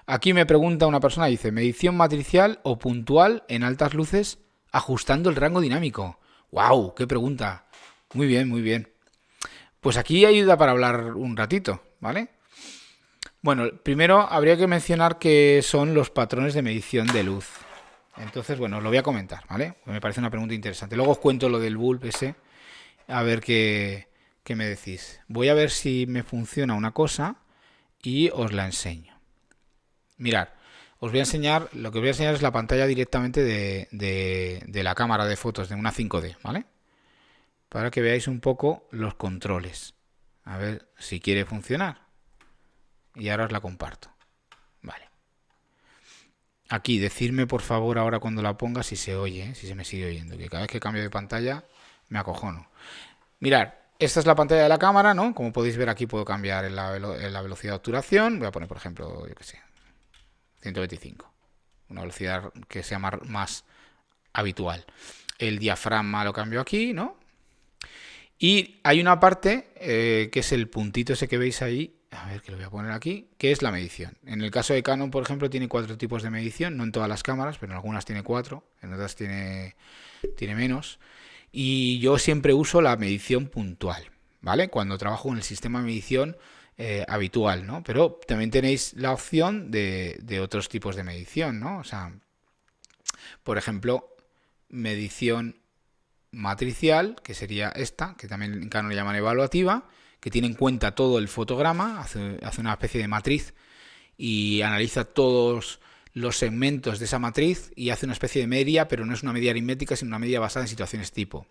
Aquí me pregunta una persona, dice, medición matricial o puntual en altas luces ajustando el rango dinámico. ¡Wow! ¡Qué pregunta! Muy bien, muy bien. Pues aquí ayuda para hablar un ratito, ¿vale? Bueno, primero habría que mencionar qué son los patrones de medición de luz. Entonces, bueno, os lo voy a comentar, ¿vale? Me parece una pregunta interesante. Luego os cuento lo del bulb ese, a ver qué me decís. Voy a ver si me funciona una cosa y os la enseño. Mirad, os voy a enseñar, lo que os voy a enseñar es la pantalla directamente de la cámara de fotos de una 5D, ¿vale? Para que veáis un poco los controles. A ver si quiere funcionar. Y ahora os la comparto. Vale. Aquí, decirme por favor ahora cuando la ponga si se oye, si se me sigue oyendo. Que cada vez que cambio de pantalla me acojono. Mirad, esta es la pantalla de la cámara, ¿no? Como podéis ver aquí puedo cambiar en la velocidad de obturación. Voy a poner, por ejemplo, yo qué sé, 125. Una velocidad que sea más habitual. El diafragma lo cambio aquí, ¿no? Y hay una parte que es el puntito ese que veis ahí, a ver que lo voy a poner aquí, que es la medición. En el caso de Canon, por ejemplo, tiene 4 tipos de medición, no en todas las cámaras, pero en algunas tiene 4, en otras tiene menos. Y yo siempre uso la medición puntual, ¿vale? Cuando trabajo en el sistema de medición habitual, ¿no? Pero también tenéis la opción de otros tipos de medición, ¿no? O sea, por ejemplo, medición matricial, que sería esta, que también en Canon le llaman evaluativa, que tiene en cuenta todo el fotograma, hace una especie de matriz y analiza todos los segmentos de esa matriz y hace una especie de media, pero no es una media aritmética, sino una media basada en situaciones tipo.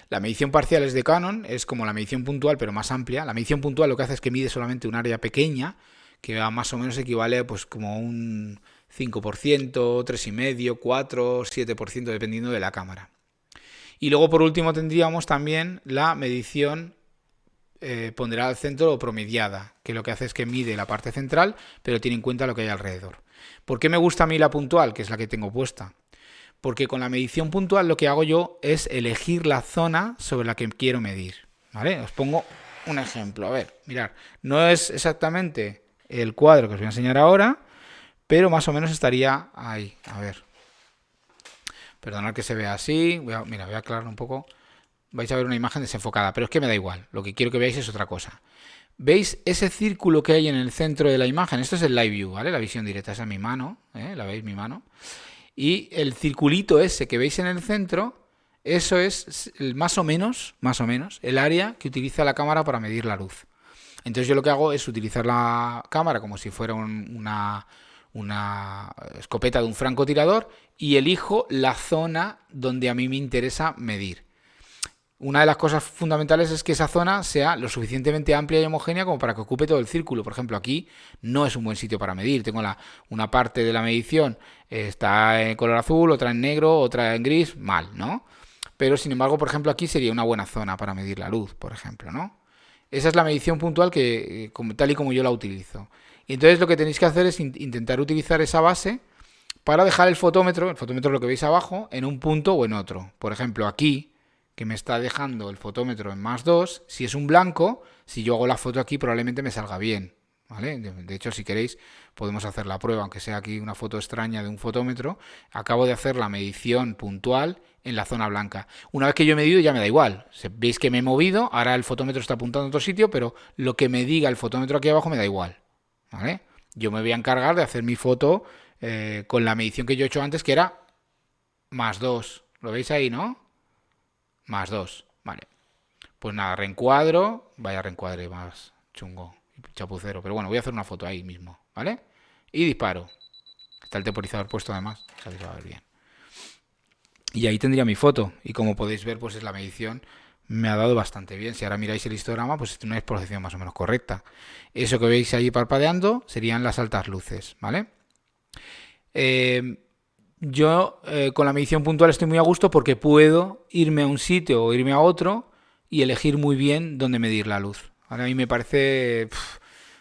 La medición parcial es de Canon, es como la medición puntual, pero más amplia. La medición puntual lo que hace es que mide solamente un área pequeña, que más o menos equivale pues como un 5%, 3,5%, 4%, 7%, dependiendo de la cámara. Y luego por último tendríamos también la medición ponderada al centro o promediada, que lo que hace es que mide la parte central, pero tiene en cuenta lo que hay alrededor. ¿Por qué me gusta a mí la puntual, que es la que tengo puesta? Porque con la medición puntual lo que hago yo es elegir la zona sobre la que quiero medir. ¿Vale? Os pongo un ejemplo. A ver, mirad, no es exactamente el cuadro que os voy a enseñar ahora, pero más o menos estaría ahí. A ver. Perdonad que se vea así. Mira, voy a aclarar un poco. Vais a ver una imagen desenfocada, pero es que me da igual. Lo que quiero que veáis es otra cosa. ¿Veis ese círculo que hay en el centro de la imagen? Esto es el live view, ¿vale? La visión directa. Esa es mi mano, ¿la veis? Mi mano. Y el circulito ese que veis en el centro, eso es más o menos, el área que utiliza la cámara para medir la luz. Entonces yo lo que hago es utilizar la cámara como si fuera una escopeta de un francotirador y elijo la zona donde a mí me interesa medir. Una de las cosas fundamentales es que esa zona sea lo suficientemente amplia y homogénea como para que ocupe todo el círculo. Por ejemplo, aquí no es un buen sitio para medir. Tengo una parte de la medición, está en color azul, otra en negro, otra en gris, mal, ¿no? Pero sin embargo, por ejemplo, aquí sería una buena zona para medir la luz, por ejemplo, ¿no? Esa es la medición puntual que tal y como yo la utilizo. Y entonces lo que tenéis que hacer es intentar utilizar esa base para dejar el fotómetro lo que veis abajo, en un punto o en otro. Por ejemplo, aquí, que me está dejando el fotómetro en +2, si es un blanco, si yo hago la foto aquí probablemente me salga bien, ¿vale? De hecho, si queréis, podemos hacer la prueba, aunque sea aquí una foto extraña de un fotómetro. Acabo de hacer la medición puntual en la zona blanca. Una vez que yo he medido ya me da igual. Veis que me he movido, ahora el fotómetro está apuntando a otro sitio, pero lo que me diga el fotómetro aquí abajo me da igual, ¿vale? Yo me voy a encargar de hacer mi foto con la medición que yo he hecho antes, que era +2. ¿Lo veis ahí, no? +2. Vale. Pues nada, reencuadro. Vaya reencuadre más chungo y chapucero. Pero bueno, voy a hacer una foto ahí mismo, ¿vale? Y disparo. Está el temporizador puesto además. O sea que se va a ver bien. Y ahí tendría mi foto. Y como podéis ver, pues es la medición me ha dado bastante bien. Si ahora miráis el histograma, pues es una exposición más o menos correcta. Eso que veis ahí parpadeando serían las altas luces, ¿vale? Yo con la medición puntual estoy muy a gusto porque puedo irme a un sitio o irme a otro y elegir muy bien dónde medir la luz. Ahora a mí me parece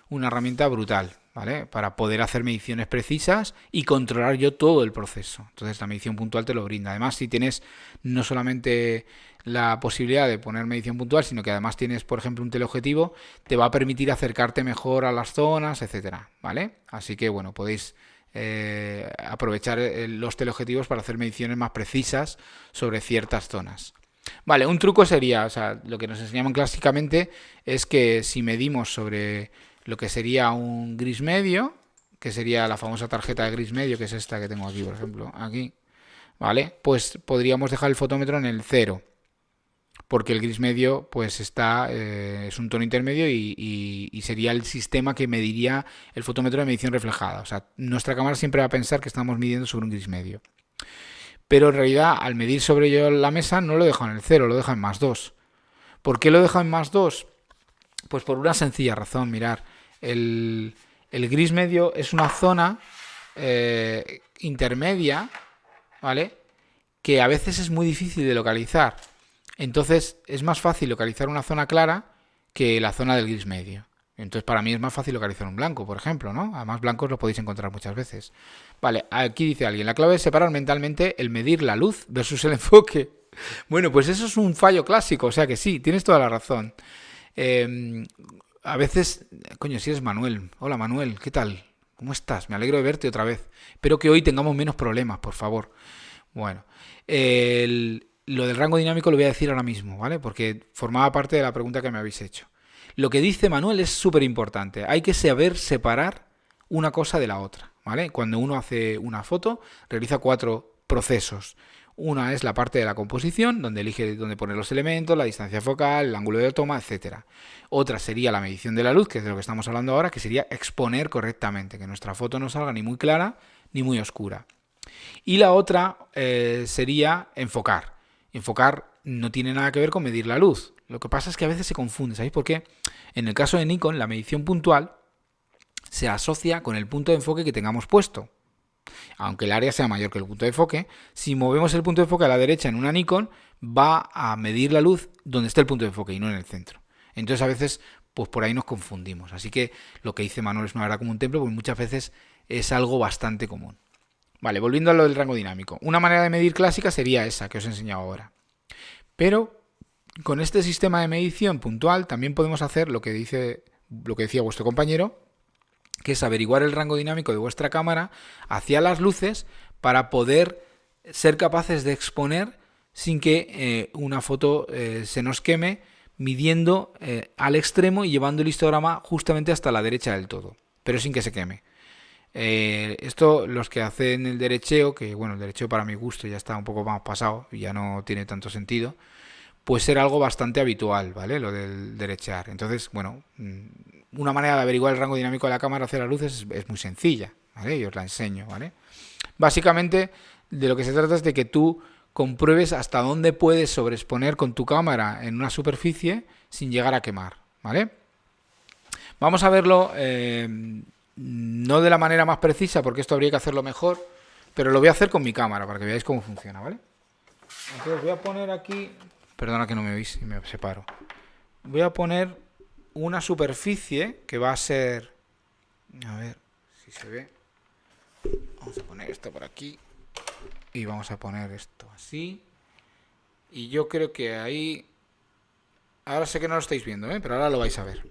una herramienta brutal, ¿vale? Para poder hacer mediciones precisas y controlar yo todo el proceso. Entonces la medición puntual te lo brinda. Además, si tienes no solamente la posibilidad de poner medición puntual, sino que además tienes, por ejemplo, un teleobjetivo, te va a permitir acercarte mejor a las zonas, etcétera, ¿vale? Así que, bueno, podéis aprovechar los teleobjetivos para hacer mediciones más precisas sobre ciertas zonas. Vale, un truco sería, o sea, lo que nos enseñaban clásicamente es que si medimos sobre lo que sería un gris medio, que sería la famosa tarjeta de gris medio, que es esta que tengo aquí, por ejemplo, aquí, ¿vale? Pues podríamos dejar el fotómetro en el 0, porque el gris medio pues es un tono intermedio y sería el sistema que mediría el fotómetro de medición reflejada. O sea, nuestra cámara siempre va a pensar que estamos midiendo sobre un gris medio. Pero en realidad, al medir sobre yo la mesa, no lo dejo en el 0, lo dejo en +2. ¿Por qué lo dejo en +2? Pues por una sencilla razón, mirar. El gris medio es una zona intermedia, ¿vale? Que a veces es muy difícil de localizar. Entonces es más fácil localizar una zona clara que la zona del gris medio. Entonces para mí es más fácil localizar un blanco, por ejemplo, ¿no? Además blancos los podéis encontrar muchas veces. Vale, aquí dice alguien, la clave es separar mentalmente el medir la luz versus el enfoque. Bueno, pues eso es un fallo clásico, o sea que sí, tienes toda la razón. A veces, coño, si eres Manuel. Hola Manuel, ¿qué tal? ¿Cómo estás? Me alegro de verte otra vez. Espero que hoy tengamos menos problemas, por favor. Bueno, lo del rango dinámico lo voy a decir ahora mismo, ¿vale? Porque formaba parte de la pregunta que me habéis hecho. Lo que dice Manuel es súper importante. Hay que saber separar una cosa de la otra, ¿vale? Cuando uno hace una foto, realiza 4 procesos. Una es la parte de la composición, donde elige dónde poner los elementos, la distancia focal, el ángulo de toma, etc. Otra sería la medición de la luz, que es de lo que estamos hablando ahora, que sería exponer correctamente, que nuestra foto no salga ni muy clara ni muy oscura. Y la otra sería enfocar. Enfocar no tiene nada que ver con medir la luz. Lo que pasa es que a veces se confunde, ¿sabéis por qué? En el caso de Nikon, la medición puntual se asocia con el punto de enfoque que tengamos puesto. Aunque el área sea mayor que el punto de enfoque, si movemos el punto de enfoque a la derecha en una Nikon, va a medir la luz donde está el punto de enfoque y no en el centro. Entonces a veces, pues por ahí nos confundimos. Así que lo que dice Manuel es una verdad como un templo, porque muchas veces es algo bastante común. Vale, volviendo a lo del rango dinámico. Una manera de medir clásica sería esa que os he enseñado ahora. Pero con este sistema de medición puntual también podemos hacer lo que decía vuestro compañero, que es averiguar el rango dinámico de vuestra cámara hacia las luces para poder ser capaces de exponer sin que una foto se nos queme, midiendo al extremo y llevando el histograma justamente hasta la derecha del todo, pero sin que se queme. Esto los que hacen el derecheo, que bueno, el derecheo para mi gusto ya está un poco más pasado y ya no tiene tanto sentido, pues ser algo bastante habitual, ¿vale? Lo del derechear. Entonces, bueno, una manera de averiguar el rango dinámico de la cámara hacia las luces es muy sencilla, ¿vale? Y os la enseño, ¿vale? Básicamente, de lo que se trata es de que tú compruebes hasta dónde puedes sobreexponer con tu cámara en una superficie sin llegar a quemar, ¿vale? Vamos a verlo no de la manera más precisa, porque esto habría que hacerlo mejor, pero lo voy a hacer con mi cámara para que veáis cómo funciona, ¿vale? Entonces voy a poner aquí... Perdona que no me veis y me separo. Voy a poner una superficie que va a ser... A ver si se ve. Vamos a poner esto por aquí. Y vamos a poner esto así. Y yo creo que ahí... Ahora sé que no lo estáis viendo, pero ahora lo vais a ver.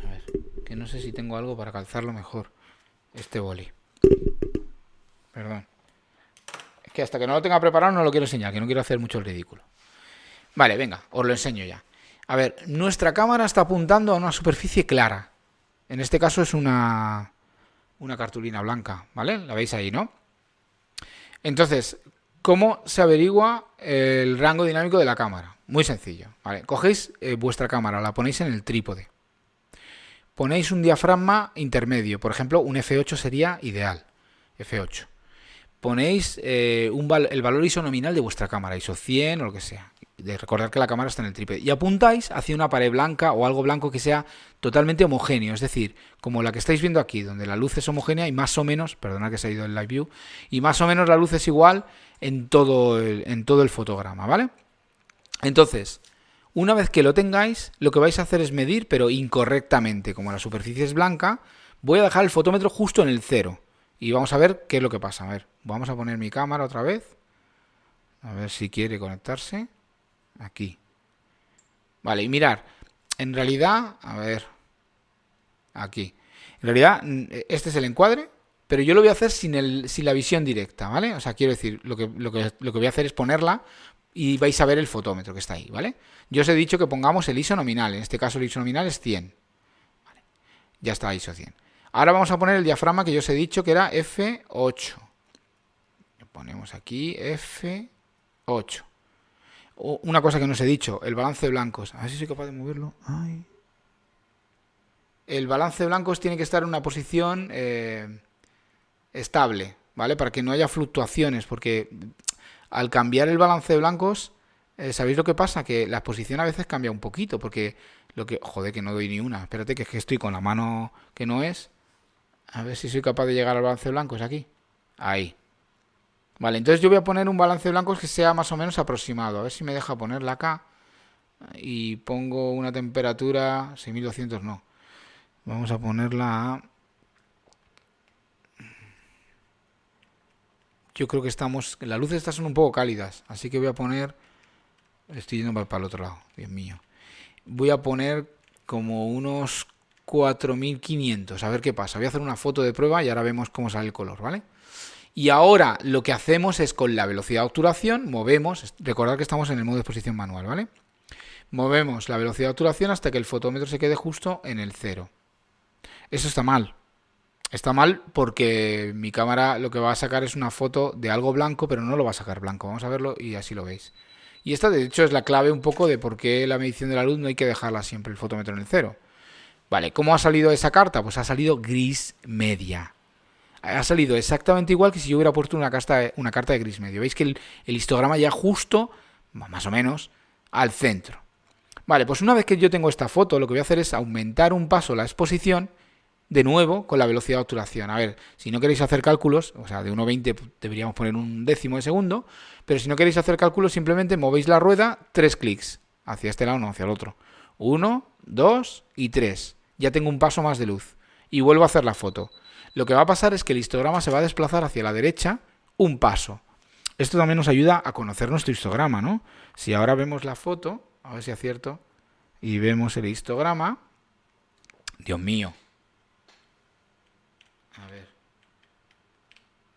A ver, que no sé si tengo algo para calzarlo mejor. Este boli. Perdón. Es que hasta que no lo tenga preparado no lo quiero enseñar, que no quiero hacer mucho el ridículo. Vale, venga, os lo enseño ya. A ver, nuestra cámara está apuntando a una superficie clara. En este caso es una cartulina blanca, ¿vale? La veis ahí, ¿no? Entonces, ¿cómo se averigua el rango dinámico de la cámara? Muy sencillo, ¿vale? Cogéis vuestra cámara, la ponéis en el trípode. Ponéis un diafragma intermedio, por ejemplo, un F8 sería ideal, F8. Ponéis el valor ISO nominal de vuestra cámara, ISO 100 o lo que sea. De recordar que la cámara está en el trípode. Y apuntáis hacia una pared blanca o algo blanco que sea totalmente homogéneo. Es decir, como la que estáis viendo aquí, donde la luz es homogénea y más o menos, perdona que se ha ido el live view, y más o menos la luz es igual en todo el fotograma, ¿vale? Entonces, una vez que lo tengáis, lo que vais a hacer es medir, pero incorrectamente. Como la superficie es blanca, voy a dejar el fotómetro justo en el 0. Y vamos a ver qué es lo que pasa. A ver, vamos a poner mi cámara otra vez. A ver si quiere conectarse. Aquí. Vale, y mirar. En realidad, a ver. Aquí. En realidad, este es el encuadre, pero yo lo voy a hacer sin la visión directa, ¿vale? O sea, quiero decir, lo que voy a hacer es ponerla y vais a ver el fotómetro que está ahí, ¿vale? Yo os he dicho que pongamos el ISO nominal. En este caso el ISO nominal es 100. Vale. Ya está ISO 100. Ahora vamos a poner el diafragma que yo os he dicho que era F8. Ponemos aquí F8. Una cosa que no os he dicho, el balance de blancos. A ver si soy capaz de moverlo. Ay. El balance de blancos tiene que estar en una posición estable, ¿vale? Para que no haya fluctuaciones, porque al cambiar el balance de blancos, ¿sabéis lo que pasa? Que la exposición a veces cambia un poquito, porque joder, que no doy ni una. Espérate, que es que estoy con la mano que no es. A ver si soy capaz de llegar al balance de blancos aquí. Ahí. Vale, entonces yo voy a poner un balance de blancos que sea más o menos aproximado. A ver si me deja ponerla acá. Y pongo una temperatura... 6200 no. Vamos a ponerla a... Yo creo que estamos... Las luces estas son un poco cálidas. Así que voy a poner... Estoy yendo para el otro lado. Dios mío. Voy a poner como unos 4500. A ver qué pasa. Voy a hacer una foto de prueba y ahora vemos cómo sale el color, ¿vale? Y ahora lo que hacemos es con la velocidad de obturación, movemos, recordad que estamos en el modo de exposición manual, ¿vale? Movemos la velocidad de obturación hasta que el fotómetro se quede justo en el 0. Eso está mal. Está mal porque mi cámara lo que va a sacar es una foto de algo blanco, pero no lo va a sacar blanco. Vamos a verlo y así lo veis. Y esta de hecho es la clave un poco de por qué la medición de la luz no hay que dejarla siempre el fotómetro en el 0. Vale, ¿cómo ha salido esa carta? Pues ha salido gris media. Ha salido exactamente igual que si yo hubiera puesto una carta de gris medio. Veis que el histograma ya justo, más o menos, al centro. Vale, pues una vez que yo tengo esta foto, lo que voy a hacer es aumentar un paso la exposición, de nuevo, con la velocidad de obturación. A ver, si no queréis hacer cálculos, o sea, de 1,20 deberíamos poner un décimo de segundo, pero si no queréis hacer cálculos, simplemente movéis la rueda 3 clics, hacia este lado, no hacia el otro. 1, 2 y 3. Ya tengo un paso más de luz. Y vuelvo a hacer la foto. Lo que va a pasar es que el histograma se va a desplazar hacia la derecha un paso. Esto también nos ayuda a conocer nuestro histograma, ¿no? Si ahora vemos la foto, a ver si acierto, y vemos el histograma. Dios mío. A ver.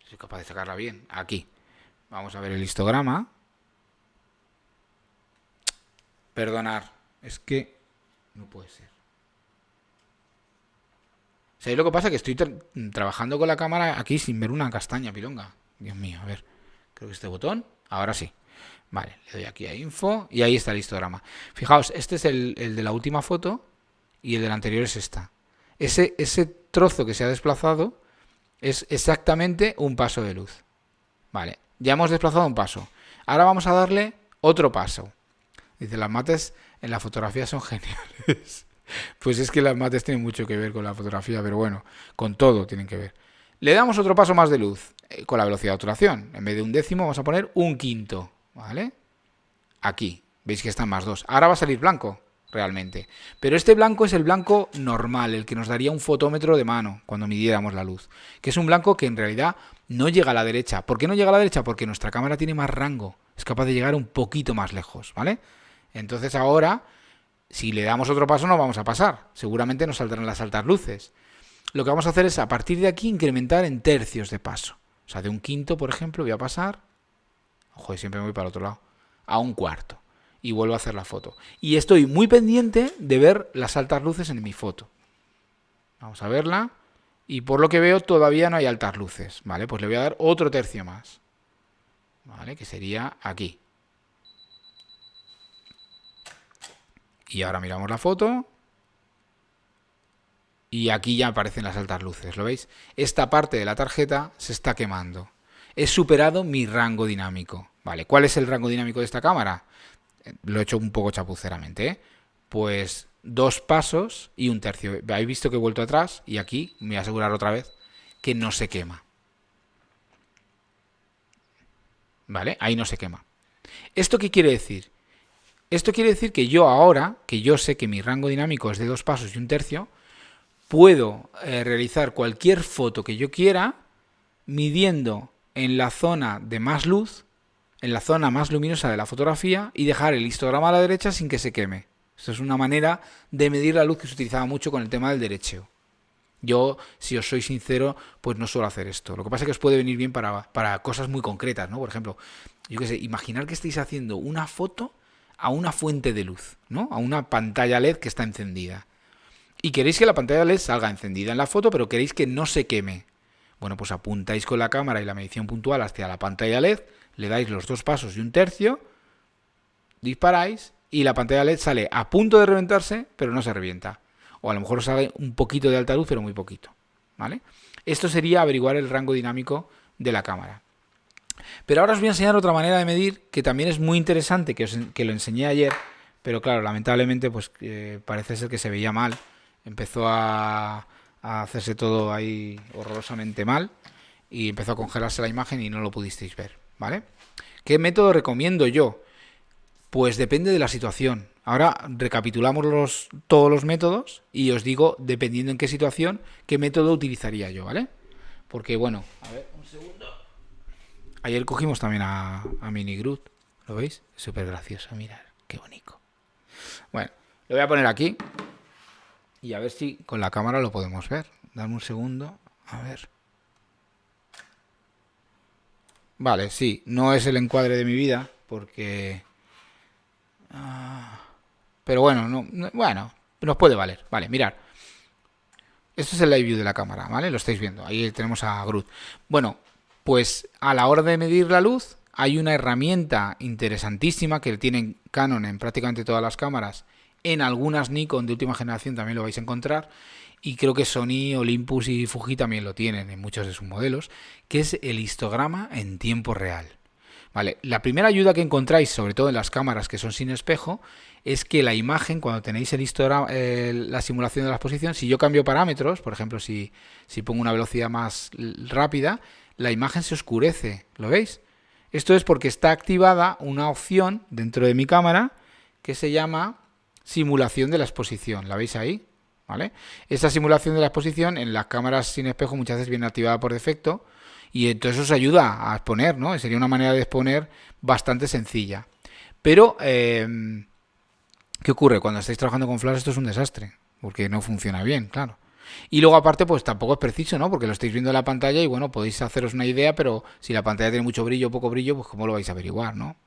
Soy capaz de sacarla bien. Aquí. Vamos a ver el histograma. Perdonar. Es que no puede ser. ¿Sabéis lo que pasa? Que estoy trabajando con la cámara aquí sin ver una castaña pilonga. Dios mío, a ver. Creo que este botón. Ahora sí. Vale, le doy aquí a info y ahí está el histograma. Fijaos, este es el de la última foto y el del anterior es esta. Ese trozo que se ha desplazado es exactamente un paso de luz. Vale, ya hemos desplazado un paso. Ahora vamos a darle otro paso. Dice, las mates en la fotografía son geniales. Pues es que las mates tienen mucho que ver con la fotografía, pero bueno, con todo tienen que ver. Le damos otro paso más de luz con la velocidad de obturación. En vez de un décimo vamos a poner un quinto. ¿Vale? Aquí. Veis que están más 2. Ahora va a salir blanco, realmente. Pero este blanco es el blanco normal, el que nos daría un fotómetro de mano cuando midiéramos la luz. Que es un blanco que en realidad no llega a la derecha. ¿Por qué no llega a la derecha? Porque nuestra cámara tiene más rango. Es capaz de llegar un poquito más lejos, ¿vale? Entonces ahora, si le damos otro paso no vamos a pasar. Seguramente nos saldrán las altas luces. Lo que vamos a hacer es a partir de aquí incrementar en tercios de paso. O sea, de un quinto, por ejemplo, voy a pasar... Joder, siempre me voy para el otro lado. A un cuarto. Y vuelvo a hacer la foto. Y estoy muy pendiente de ver las altas luces en mi foto. Vamos a verla. Y por lo que veo todavía no hay altas luces. Vale, pues le voy a dar otro tercio más. Vale, que sería aquí. Y ahora miramos la foto. Y aquí ya aparecen las altas luces. ¿Lo veis? Esta parte de la tarjeta se está quemando. He superado mi rango dinámico. Vale, ¿cuál es el rango dinámico de esta cámara? Lo he hecho un poco chapuceramente, ¿eh? Pues 2 pasos y un tercio. Habéis visto que he vuelto atrás y aquí me voy a asegurar otra vez que no se quema. ¿Vale? Ahí no se quema. ¿Esto qué quiere decir? Esto quiere decir que yo ahora, que yo sé que mi rango dinámico es de 2 pasos y un tercio, puedo realizar cualquier foto que yo quiera midiendo en la zona de más luz, en la zona más luminosa de la fotografía y dejar el histograma a la derecha sin que se queme. Esto es una manera de medir la luz que se utilizaba mucho con el tema del derecheo. Yo, si os soy sincero, pues no suelo hacer esto. Lo que pasa es que os puede venir bien para cosas muy concretas, ¿no? Por ejemplo, yo qué sé, imaginar que estáis haciendo una foto a una fuente de luz, ¿no? A una pantalla LED que está encendida. Y queréis que la pantalla LED salga encendida en la foto, pero queréis que no se queme. Bueno, pues apuntáis con la cámara y la medición puntual hacia la pantalla LED, le dais los 2 pasos y 1/3, disparáis y la pantalla LED sale a punto de reventarse, pero no se revienta. O a lo mejor sale un poquito de alta luz, pero muy poquito, ¿vale? Esto sería averiguar el rango dinámico de la cámara. Pero ahora os voy a enseñar otra manera de medir que también es muy interesante, que lo enseñé ayer, pero claro, lamentablemente pues parece ser que se veía mal. Empezó a hacerse todo ahí horrorosamente mal y empezó a congelarse la imagen y no lo pudisteis ver, ¿vale? ¿Qué método recomiendo yo? Pues depende de la situación. Ahora recapitulamos todos los métodos y os digo, dependiendo en qué situación, qué método utilizaría yo, ¿vale? Porque bueno, a ver, un segundo. Ayer cogimos también a Mini Groot, ¿lo veis? Es súper gracioso, mirad, qué bonito. Bueno, lo voy a poner aquí y a ver si con la cámara lo podemos ver. Dame un segundo, a ver. Vale, sí, no es el encuadre de mi vida porque... pero bueno, bueno, nos puede valer. Vale, mirad. Esto es el live view de la cámara, ¿vale? Lo estáis viendo. Ahí tenemos a Groot. Bueno, pues a la hora de medir la luz hay una herramienta interesantísima que tienen Canon en prácticamente todas las cámaras. En algunas Nikon de última generación también lo vais a encontrar. Y creo que Sony, Olympus y Fuji también lo tienen en muchos de sus modelos, que es el histograma en tiempo real. Vale, la primera ayuda que encontráis, sobre todo en las cámaras que son sin espejo, es que la imagen, cuando tenéis el histograma, la simulación de la exposición, si yo cambio parámetros, por ejemplo, si pongo una velocidad más rápida, la imagen se oscurece, ¿lo veis? Esto es porque está activada una opción dentro de mi cámara que se llama simulación de la exposición, ¿la veis ahí? ¿Vale? Esta simulación de la exposición en las cámaras sin espejo muchas veces viene activada por defecto. Y entonces os ayuda a exponer, ¿no? Sería una manera de exponer bastante sencilla. Pero, ¿qué ocurre? Cuando estáis trabajando con flash esto es un desastre, porque no funciona bien, claro. Y luego aparte, pues tampoco es preciso, ¿no? Porque lo estáis viendo en la pantalla y bueno, podéis haceros una idea, pero si la pantalla tiene mucho brillo o poco brillo, pues cómo lo vais a averiguar, ¿no?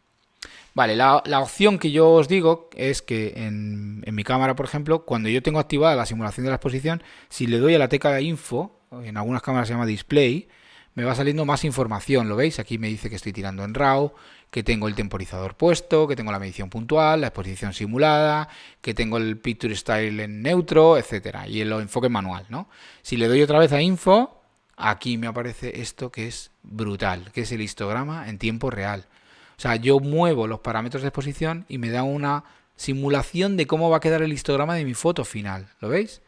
Vale, la opción que yo os digo es que en mi cámara, por ejemplo, cuando yo tengo activada la simulación de la exposición, si le doy a la tecla de info, en algunas cámaras se llama display, me va saliendo más información, ¿lo veis? Aquí me dice que estoy tirando en RAW, que tengo el temporizador puesto, que tengo la medición puntual, la exposición simulada, que tengo el picture style en neutro, etcétera, y el enfoque manual, ¿no? Si le doy otra vez a info, aquí me aparece esto que es brutal, que es el histograma en tiempo real. O sea, yo muevo los parámetros de exposición y me da una simulación de cómo va a quedar el histograma de mi foto final, ¿lo veis?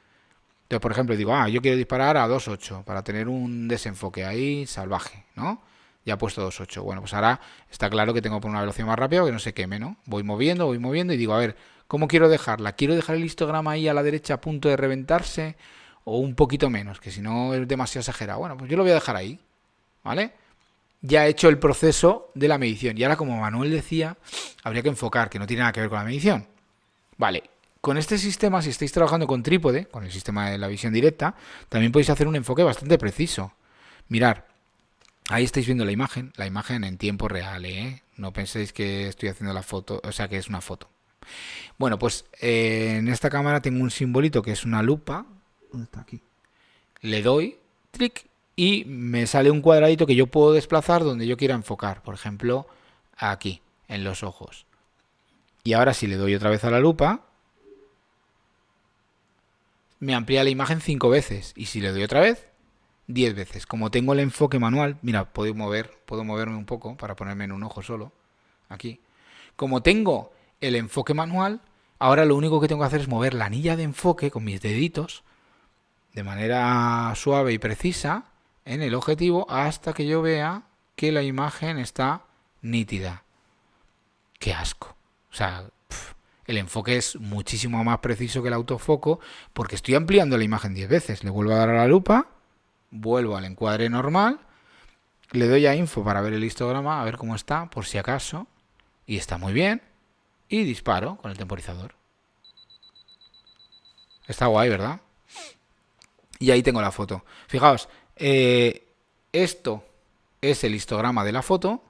Entonces, por ejemplo, digo, yo quiero disparar a 2.8 para tener un desenfoque ahí salvaje, ¿no? Ya he puesto 2.8. Bueno, pues ahora está claro que tengo que poner una velocidad más rápida que no se queme, ¿no? Voy moviendo y digo, a ver, ¿cómo quiero dejarla? ¿Quiero dejar el histograma ahí a la derecha a punto de reventarse o un poquito menos? Que si no es demasiado exagerado. Bueno, pues yo lo voy a dejar ahí, ¿vale? Ya he hecho el proceso de la medición. Y ahora, como Manuel decía, habría que enfocar, que no tiene nada que ver con la medición. Vale. Con este sistema, si estáis trabajando con trípode, con el sistema de la visión directa, también podéis hacer un enfoque bastante preciso. Mirad, ahí estáis viendo la imagen en tiempo real, ¿eh? No penséis que estoy haciendo la foto, o sea, que es una foto. Bueno, pues en esta cámara tengo un simbolito que es una lupa. ¿Dónde está? Aquí. Le doy, clic, y me sale un cuadradito que yo puedo desplazar donde yo quiera enfocar. Por ejemplo, aquí, en los ojos. Y ahora si le doy otra vez a la lupa, me amplía la imagen 5 veces. Y si le doy otra vez, 10 veces. Como tengo el enfoque manual, mira, puedo moverme un poco para ponerme en un ojo solo. Aquí. Como tengo el enfoque manual, ahora lo único que tengo que hacer es mover la anilla de enfoque con mis deditos de manera suave y precisa en el objetivo hasta que yo vea que la imagen está nítida. ¡Qué asco! O sea, el enfoque es muchísimo más preciso que el autofoco porque estoy ampliando la imagen 10 veces. Le vuelvo a dar a la lupa, vuelvo al encuadre normal, le doy a info para ver el histograma, a ver cómo está, por si acaso, y está muy bien, y disparo con el temporizador. Está guay, ¿verdad? Y ahí tengo la foto. Fijaos, esto es el histograma de la foto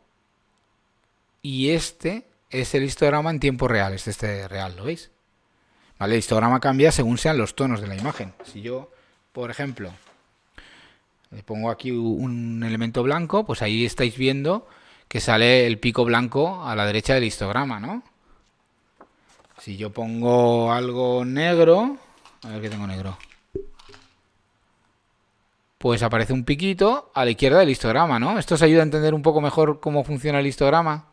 y este es el histograma en tiempo real. Este real, ¿lo veis? ¿Vale? El histograma cambia según sean los tonos de la imagen. Si yo, por ejemplo, le pongo aquí un elemento blanco, pues ahí estáis viendo que sale el pico blanco a la derecha del histograma, ¿no? Si yo pongo algo negro, a ver qué tengo negro, pues aparece un piquito a la izquierda del histograma, ¿no? Esto os ayuda a entender un poco mejor cómo funciona el histograma.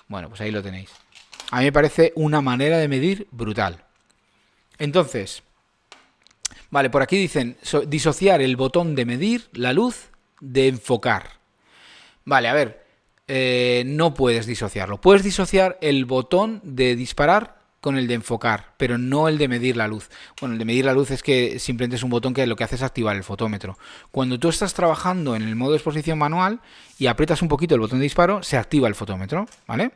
Bueno, pues ahí lo tenéis. A mí me parece una manera de medir brutal. Entonces, vale, por aquí dicen disociar el botón de medir la luz de enfocar. Vale, a ver, no puedes disociarlo. Puedes disociar el botón de disparar con el de enfocar, pero no el de medir la luz. Bueno, el de medir la luz es que simplemente es un botón que lo que hace es activar el fotómetro. Cuando tú estás trabajando en el modo de exposición manual y aprietas un poquito el botón de disparo, se activa el fotómetro, ¿vale?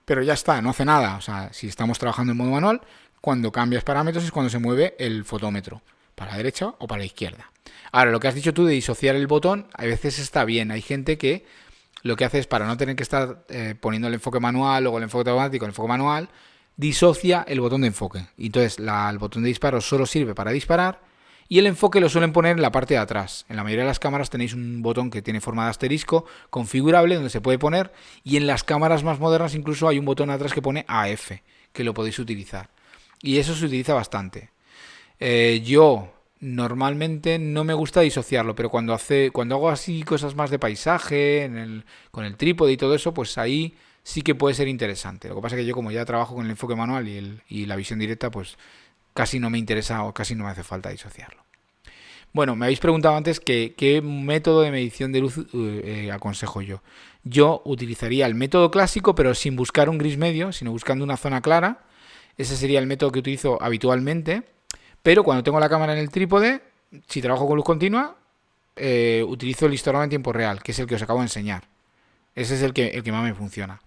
Pero ya está, no hace nada. O sea, si estamos trabajando en modo manual, cuando cambias parámetros es cuando se mueve el fotómetro, para la derecha o para la izquierda. Ahora, lo que has dicho tú de disociar el botón, a veces está bien. Hay gente que lo que hace es, para no tener que estar poniendo el enfoque manual, luego el enfoque automático, el enfoque manual, disocia el botón de enfoque. Y entonces el botón de disparo solo sirve para disparar y el enfoque lo suelen poner en la parte de atrás. En la mayoría de las cámaras tenéis un botón que tiene forma de asterisco configurable donde se puede poner, y en las cámaras más modernas incluso hay un botón atrás que pone AF, que lo podéis utilizar. Y eso se utiliza bastante. Yo normalmente no me gusta disociarlo, pero cuando hago así cosas más de paisaje, con el trípode y todo eso, pues ahí sí que puede ser interesante. Lo que pasa es que yo, como ya trabajo con el enfoque manual y la visión directa, pues casi no me interesa o casi no me hace falta disociarlo. Bueno, me habéis preguntado antes qué método de medición de luz aconsejo yo. Yo utilizaría el método clásico, pero sin buscar un gris medio, sino buscando una zona clara. Ese sería el método que utilizo habitualmente. Pero cuando tengo la cámara en el trípode, si trabajo con luz continua, utilizo el histograma en tiempo real, que es el que os acabo de enseñar. Ese es el que más me funciona.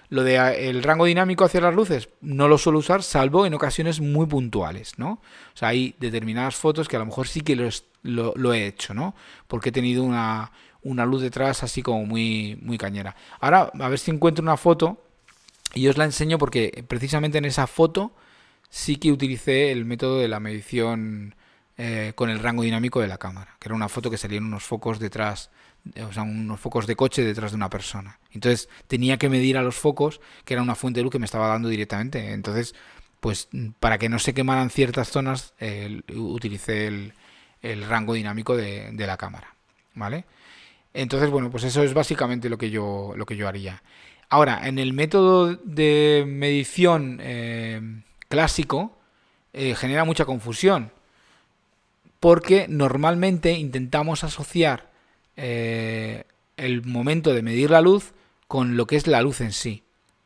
Lo de el rango dinámico hacia las luces no lo suelo usar, salvo en ocasiones muy puntuales, ¿no? O sea, hay determinadas fotos que a lo mejor sí que lo he hecho, ¿no? Porque he tenido una luz detrás así como muy, muy cañera. Ahora, a ver si encuentro una foto y os la enseño, porque precisamente en esa foto sí que utilicé el método de la medición con el rango dinámico de la cámara, que era una foto que salían unos focos detrás, o sea, unos focos de coche detrás de una persona. Entonces tenía que medir a los focos, que era una fuente de luz que me estaba dando directamente. Entonces, pues para que no se quemaran ciertas zonas, utilicé el rango dinámico de la cámara, ¿vale? Entonces, bueno, pues eso es básicamente lo que yo haría. Ahora, en el método de medición clásico, genera mucha confusión, porque normalmente intentamos asociar el momento de medir la luz con lo que es la luz en sí.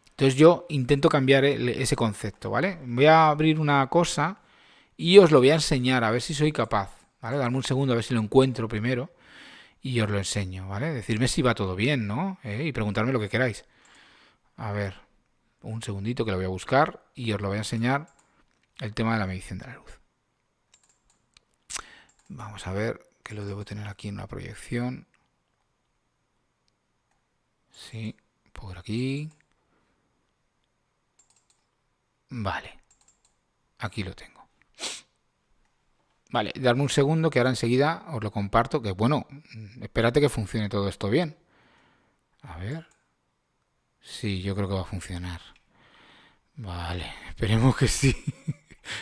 Entonces yo intento cambiar ese concepto, ¿vale? Voy a abrir una cosa y os lo voy a enseñar, a ver si soy capaz, ¿vale? Darme un segundo a ver si lo encuentro primero y os lo enseño, ¿vale? Decirme si va todo bien, ¿no? Y preguntarme lo que queráis. A ver, un segundito que lo voy a buscar y os lo voy a enseñar, el tema de la medición de la luz. Vamos a ver, que lo debo tener aquí en una proyección. Sí, por aquí. Vale, aquí lo tengo. Vale, darme un segundo que ahora enseguida os lo comparto, que bueno, espérate que funcione todo esto bien. A ver. Sí, yo creo que va a funcionar. Vale, esperemos que sí.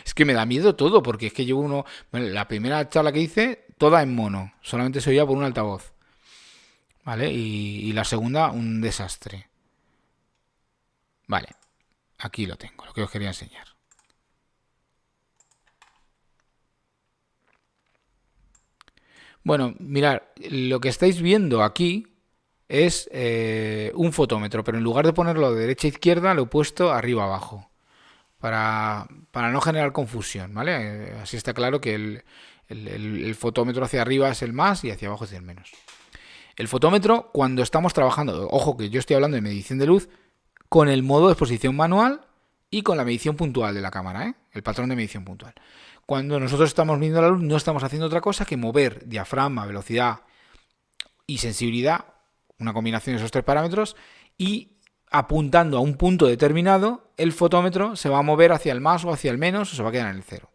Es que me da miedo todo, porque es que llevo bueno, la primera charla que hice, toda en mono. Solamente se oía por un altavoz. ¿Vale? Y la segunda, un desastre. Vale, aquí lo tengo, lo que os quería enseñar. Bueno, mirad, lo que estáis viendo aquí es un fotómetro, pero en lugar de ponerlo de derecha a izquierda, lo he puesto arriba abajo. para no generar confusión, ¿vale? Así está claro que el fotómetro hacia arriba es el más y hacia abajo es el menos. El fotómetro, cuando estamos trabajando, ojo que yo estoy hablando de medición de luz, con el modo de exposición manual y con la medición puntual de la cámara, ¿eh? El patrón de medición puntual. Cuando nosotros estamos midiendo la luz, no estamos haciendo otra cosa que mover diafragma, velocidad y sensibilidad, una combinación de esos tres parámetros, y apuntando a un punto determinado, el fotómetro se va a mover hacia el más o hacia el menos o se va a quedar en el cero.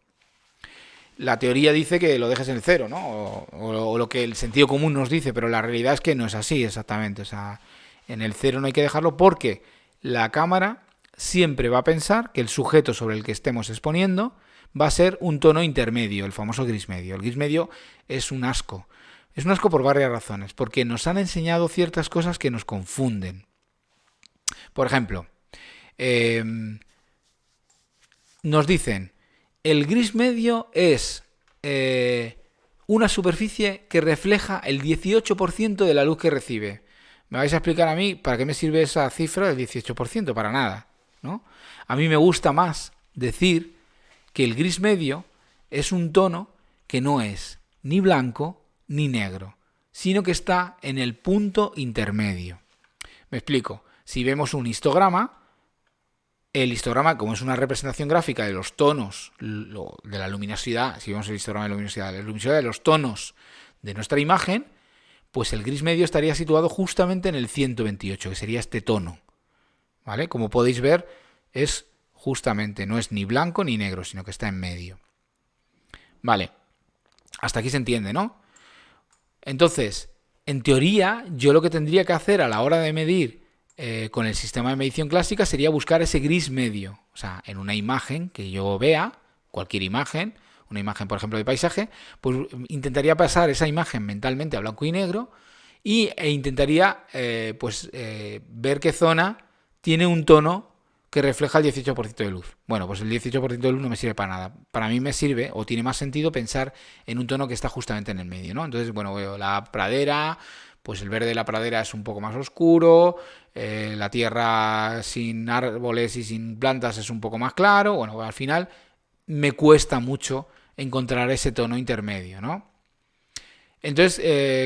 La teoría dice que lo dejes en el cero, ¿no? O lo que el sentido común nos dice, pero la realidad es que no es así exactamente. O sea, en el cero no hay que dejarlo porque la cámara siempre va a pensar que el sujeto sobre el que estemos exponiendo va a ser un tono intermedio, el famoso gris medio. El gris medio es un asco. Es un asco por varias razones, porque nos han enseñado ciertas cosas que nos confunden. Por ejemplo, nos dicen, el gris medio es una superficie que refleja el 18% de la luz que recibe. ¿Me vais a explicar a mí para qué me sirve esa cifra del 18%? Para nada, ¿no? A mí me gusta más decir que el gris medio es un tono que no es ni blanco ni negro, sino que está en el punto intermedio. Me explico. Si vemos un histograma, el histograma, como es una representación gráfica de los tonos de la luminosidad, si vemos el histograma de luminosidad, la luminosidad de los tonos de nuestra imagen, pues el gris medio estaría situado justamente en el 128, que sería este tono. ¿Vale? Como podéis ver, es justamente, no es ni blanco ni negro, sino que está en medio. Vale, hasta aquí se entiende, ¿no? Entonces, en teoría, yo lo que tendría que hacer a la hora de medir con el sistema de medición clásica sería buscar ese gris medio. O sea, en una imagen que yo vea, cualquier imagen, una imagen por ejemplo de paisaje, pues intentaría pasar esa imagen mentalmente a blanco y negro e intentaría ver qué zona tiene un tono que refleja el 18% de luz. Bueno, pues el 18% de luz no me sirve para nada. Para mí me sirve, o tiene más sentido, pensar en un tono que está justamente en el medio, ¿no? Entonces, bueno, veo la pradera, pues el verde de la pradera es un poco más oscuro, la tierra sin árboles y sin plantas es un poco más claro. Bueno, al final me cuesta mucho encontrar ese tono intermedio, ¿no? Entonces,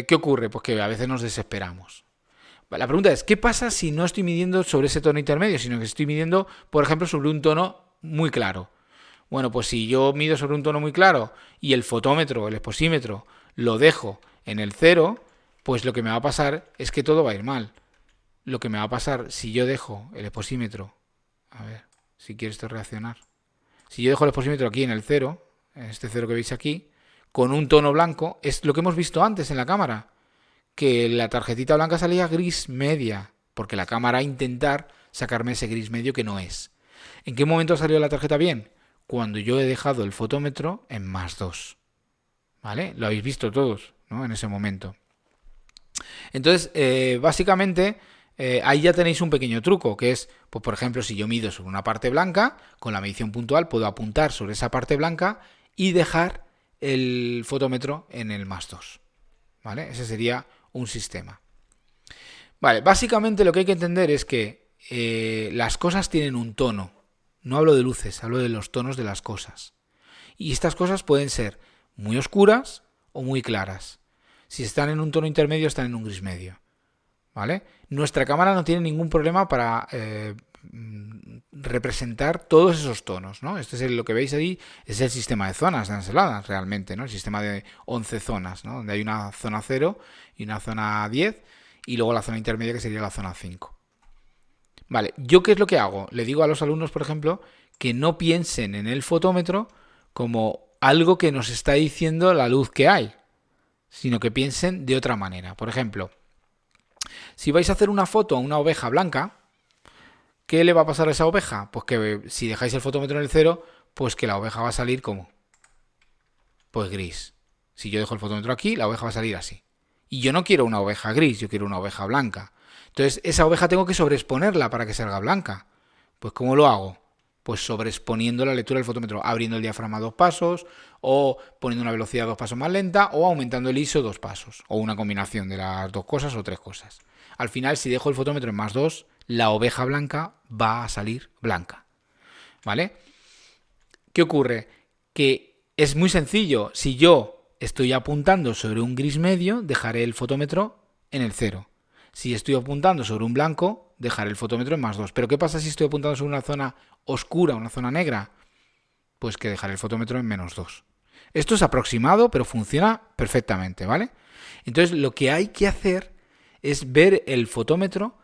¿qué ocurre? Pues que a veces nos desesperamos. La pregunta es, ¿qué pasa si no estoy midiendo sobre ese tono intermedio, sino que estoy midiendo, por ejemplo, sobre un tono muy claro? Bueno, pues si yo mido sobre un tono muy claro y el fotómetro, el exposímetro, lo dejo en el cero, pues lo que me va a pasar es que todo va a ir mal. Lo que me va a pasar si yo dejo el exposímetro, a ver, si quiero esto reaccionar, si yo dejo el exposímetro aquí en el cero, en este cero que veis aquí, con un tono blanco, es lo que hemos visto antes en la cámara, que la tarjetita blanca salía gris media, porque la cámara va a intentar sacarme ese gris medio que no es. ¿En qué momento salió la tarjeta bien? Cuando yo he dejado el fotómetro en +2. ¿Vale? Lo habéis visto todos, ¿no? En ese momento. Entonces, básicamente, ahí ya tenéis un pequeño truco, que es, pues por ejemplo, si yo mido sobre una parte blanca, con la medición puntual puedo apuntar sobre esa parte blanca y dejar el fotómetro en el +2. ¿Vale? Ese sería un sistema. Vale, básicamente lo que hay que entender es que las cosas tienen un tono. No hablo de luces, hablo de los tonos de las cosas. Y estas cosas pueden ser muy oscuras o muy claras. Si están en un tono intermedio, están en un gris medio. ¿Vale? Nuestra cámara no tiene ningún problema para representar todos esos tonos, ¿no? Este es lo que veis ahí, es el sistema de zonas de ensaladas realmente, ¿no? El sistema de 11 zonas, ¿no? Donde hay una zona 0 y una zona 10 y luego la zona intermedia que sería la zona 5. Vale, ¿yo qué es lo que hago? Le digo a los alumnos, por ejemplo, que no piensen en el fotómetro como algo que nos está diciendo la luz que hay, sino que piensen de otra manera. Por ejemplo, si vais a hacer una foto a una oveja blanca, ¿qué le va a pasar a esa oveja? Pues que si dejáis el fotómetro en el cero, pues que la oveja va a salir como, pues gris. Si yo dejo el fotómetro aquí, la oveja va a salir así. Y yo no quiero una oveja gris, yo quiero una oveja blanca. Entonces, esa oveja tengo que sobreexponerla para que salga blanca. Pues ¿cómo lo hago? Pues sobreexponiendo la lectura del fotómetro, abriendo el diafragma 2 pasos, o poniendo una velocidad 2 pasos más lenta, o aumentando el ISO 2 pasos, o una combinación de las 2 cosas o 3 cosas. Al final, si dejo el fotómetro en +2, la oveja blanca va a salir blanca. ¿Vale? ¿Qué ocurre? Que es muy sencillo. Si yo estoy apuntando sobre un gris medio, dejaré el fotómetro en el 0. Si estoy apuntando sobre un blanco, dejaré el fotómetro en +2. Pero ¿qué pasa si estoy apuntando sobre una zona oscura, una zona negra? Pues que dejaré el fotómetro en -2. Esto es aproximado, pero funciona perfectamente, ¿vale? Entonces lo que hay que hacer es ver el fotómetro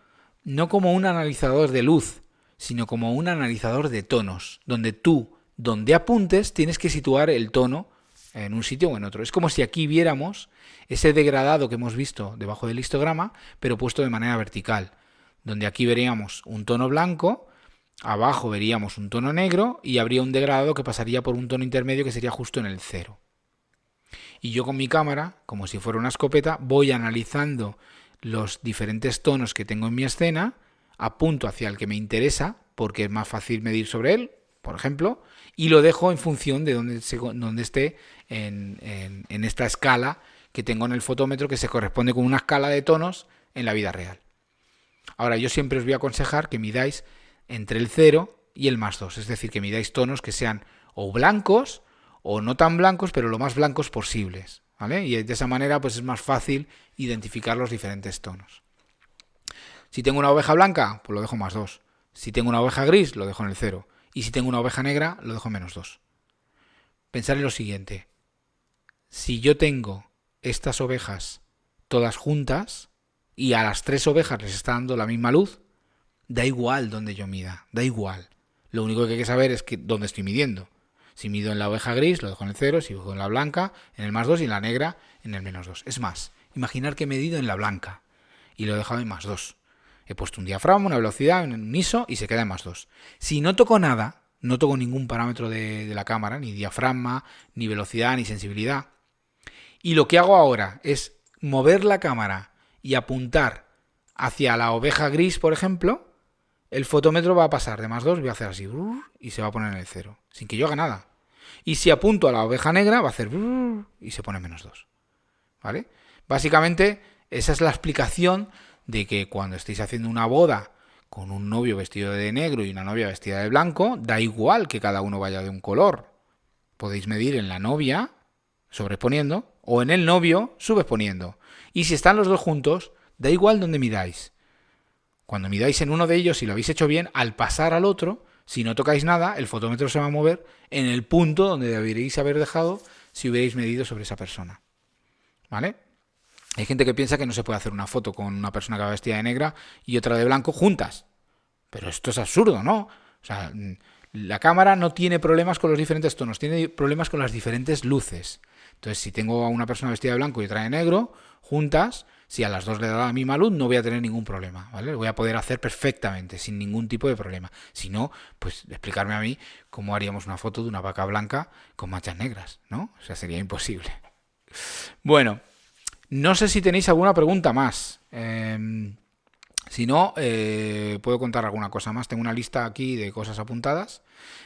no como un analizador de luz, sino como un analizador de tonos, donde tú, donde apuntes, tienes que situar el tono en un sitio o en otro. Es como si aquí viéramos ese degradado que hemos visto debajo del histograma, pero puesto de manera vertical, donde aquí veríamos un tono blanco, abajo veríamos un tono negro y habría un degradado que pasaría por un tono intermedio que sería justo en el 0. Y yo con mi cámara, como si fuera una escopeta, voy analizando los diferentes tonos que tengo en mi escena, apunto hacia el que me interesa, porque es más fácil medir sobre él, por ejemplo, y lo dejo en función de donde esté en esta escala que tengo en el fotómetro, que se corresponde con una escala de tonos en la vida real. Ahora, yo siempre os voy a aconsejar que midáis entre el 0 y el +2, es decir, que midáis tonos que sean o blancos o no tan blancos, pero lo más blancos posibles, ¿vale? Y de esa manera pues es más fácil identificar los diferentes tonos. Si tengo una oveja blanca, pues lo dejo +2. Si tengo una oveja gris, lo dejo en el 0. Y si tengo una oveja negra, lo dejo en -2. Pensar en lo siguiente. Si yo tengo estas ovejas todas juntas y a las 3 ovejas les está dando la misma luz, da igual donde yo mida, da igual. Lo único que hay que saber es dónde estoy midiendo. Si mido en la oveja gris, lo dejo en el 0, si mido en la blanca, en el +2 y en la negra, en el -2. Es más, imaginar que he medido en la blanca y lo he dejado en +2. He puesto un diafragma, una velocidad, un ISO y se queda en +2. Si no toco nada, no toco ningún parámetro de la cámara, ni diafragma, ni velocidad, ni sensibilidad, y lo que hago ahora es mover la cámara y apuntar hacia la oveja gris, por ejemplo, el fotómetro va a pasar de +2, voy a hacer así, y se va a poner en el 0, sin que yo haga nada. Y si apunto a la oveja negra, va a hacer y se pone en -2. ¿Vale? Básicamente, esa es la explicación de que cuando estéis haciendo una boda con un novio vestido de negro y una novia vestida de blanco, da igual que cada uno vaya de un color. Podéis medir en la novia, sobreponiendo, o en el novio, subexponiendo. Y si están los dos juntos, da igual donde midáis. Cuando midáis en uno de ellos, si lo habéis hecho bien, al pasar al otro, si no tocáis nada, el fotómetro se va a mover en el punto donde deberíais haber dejado si hubierais medido sobre esa persona. ¿Vale? Hay gente que piensa que no se puede hacer una foto con una persona que va vestida de negra y otra de blanco juntas. Pero esto es absurdo, ¿no? O sea, la cámara no tiene problemas con los diferentes tonos, tiene problemas con las diferentes luces. Entonces, si tengo a una persona vestida de blanco y otra de negro, juntas, si a las dos le da la misma luz, no voy a tener ningún problema, ¿vale? Lo voy a poder hacer perfectamente, sin ningún tipo de problema. Si no, pues explicarme a mí cómo haríamos una foto de una vaca blanca con manchas negras, ¿no? O sea, sería imposible. Bueno, no sé si tenéis alguna pregunta más. Si no, puedo contar alguna cosa más. Tengo una lista aquí de cosas apuntadas.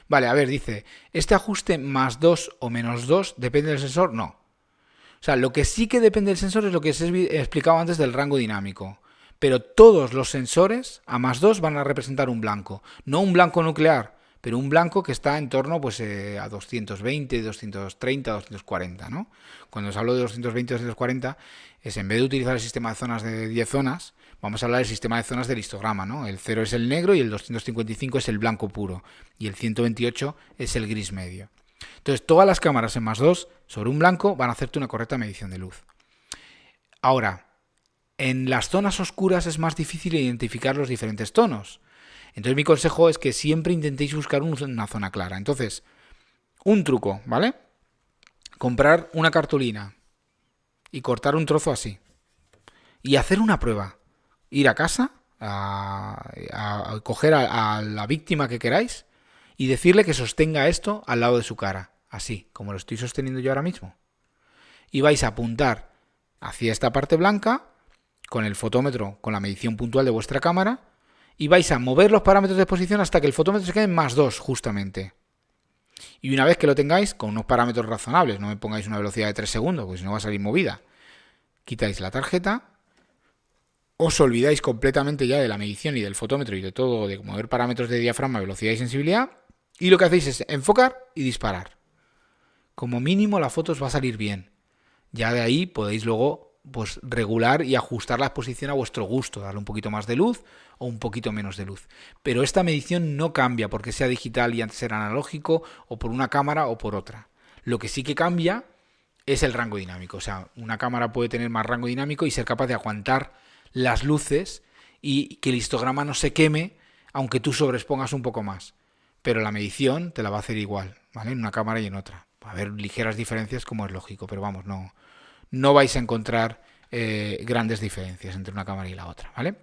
Vale, a ver, dice, ¿este ajuste +2 o -2 depende del sensor? No. O sea, lo que sí que depende del sensor es lo que os he explicado antes del rango dinámico. Pero todos los sensores a +2 van a representar un blanco. No un blanco nuclear, pero un blanco que está en torno pues, a 220, 230, 240, ¿no? Cuando os hablo de 220, 240, es en vez de utilizar el sistema de zonas de 10 zonas, vamos a hablar del sistema de zonas del histograma, ¿no? El 0 es el negro y el 255 es el blanco puro y el 128 es el gris medio. Entonces, todas las cámaras en +2 sobre un blanco van a hacerte una correcta medición de luz. Ahora, en las zonas oscuras es más difícil identificar los diferentes tonos. Entonces, mi consejo es que siempre intentéis buscar una zona clara. Entonces, un truco, ¿vale? Comprar una cartulina y cortar un trozo así. Y hacer una prueba. Ir a casa, a coger a la víctima que queráis y decirle que sostenga esto al lado de su cara. Así, como lo estoy sosteniendo yo ahora mismo. Y vais a apuntar hacia esta parte blanca con el fotómetro, con la medición puntual de vuestra cámara, y vais a mover los parámetros de exposición hasta que el fotómetro se quede en +2, justamente. Y una vez que lo tengáis, con unos parámetros razonables, no me pongáis una velocidad de 3 segundos, porque si no va a salir movida, quitáis la tarjeta, os olvidáis completamente ya de la medición y del fotómetro y de todo, de mover parámetros de diafragma, velocidad y sensibilidad, Y lo que hacéis es enfocar y disparar. Como mínimo la foto os va a salir bien. Ya de ahí podéis luego pues regular y ajustar la exposición a vuestro gusto, darle un poquito más de luz o un poquito menos de luz. Pero esta medición no cambia porque sea digital y antes era analógico, o por una cámara o por otra. Lo que sí que cambia es el rango dinámico. O sea, una cámara puede tener más rango dinámico y ser capaz de aguantar las luces y que el histograma no se queme aunque tú sobreexpongas un poco más. Pero la medición te la va a hacer igual, ¿vale? En una cámara y en otra. Va a haber ligeras diferencias como es lógico, pero vamos, no vais a encontrar grandes diferencias entre una cámara y la otra, ¿vale?